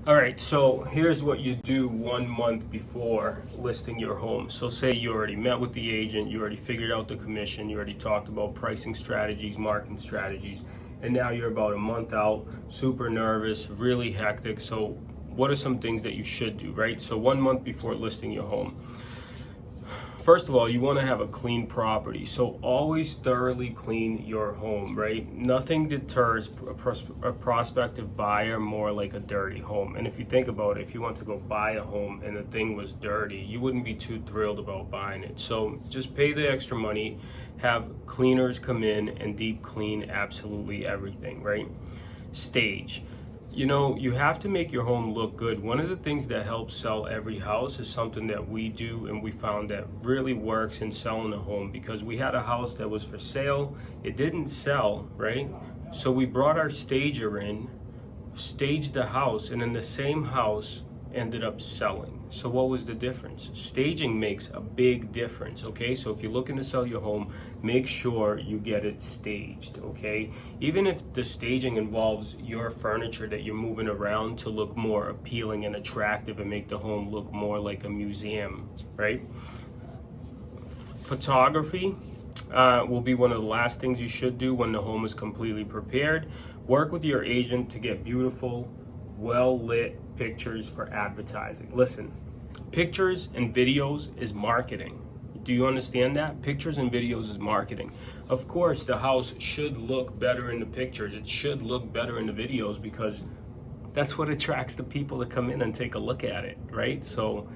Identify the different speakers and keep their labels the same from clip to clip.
Speaker 1: All right, so here's what you do 1 month before listing your home. So say you already met with the agent, you already figured out the commission, you already talked about pricing strategies, marketing strategies, and now you're about a month out, super nervous, really hectic. So what are some things that you should do, right? So 1 month before listing your home. First of all, you want to have a clean property. So always thoroughly clean your home, right? Nothing deters a prospective buyer more like a dirty home. And if you think about it, if you want to go buy a home and the thing was dirty, you wouldn't be too thrilled about buying it. So just pay the extra money, have cleaners come in and deep clean absolutely everything, right? Stage. You know, you have to make your home look good. One of the things that helps sell every house is something that we do, and we found that really works in selling a home, because we had a house that was for sale. It didn't sell, right? So we brought our stager in, staged the house, and in the same house ended up selling. So what was the difference? Staging makes a big difference, okay? So if you're looking to sell your home, make sure you get it staged, okay? Even if the staging involves your furniture that you're moving around to look more appealing and attractive and make the home look more like a museum, right? Photography will be one of the last things you should do when the home is completely prepared. Work with your agent to get beautiful, well-lit pictures for advertising. Listen, pictures and videos is marketing. Do you understand that? Pictures and videos is marketing. Of course, the house should look better in the pictures. It should look better in the videos, because that's what attracts the people to come in and take a look at it, right? So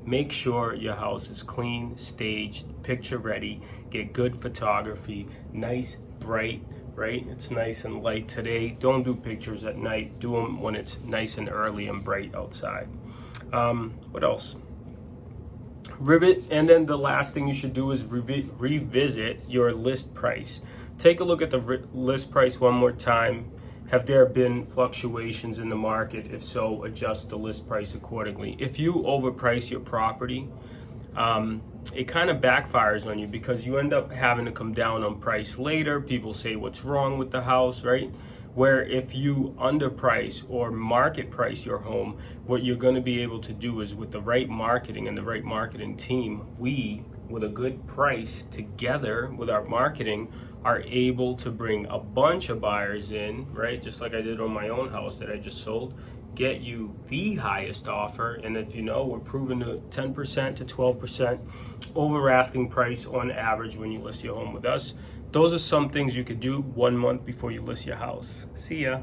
Speaker 1: make sure your house is clean, staged, picture ready, get good photography, nice, bright, right? It's nice and light today. Don't do pictures at night. Do them when it's nice and early and bright outside. What else? And then the last thing you should do is revisit your list price. Take a look at the list price one more time. Have there been fluctuations in the market? If so, adjust the list price accordingly. If you overprice your property, it kind of backfires on you, because you end up having to come down on price later. People say, what's wrong with the house, right? Where if you underprice or market price your home, what you're going to be able to do is, with the right marketing and the right marketing team, we, with a good price together with our marketing, are able to bring a bunch of buyers in, right? Just like I did on my own house that I just sold, get you the highest offer. And if you know, we're proving to 10% to 12% over asking price on average when you list your home with us. Those are some things you could do 1 month before you list your house. See ya.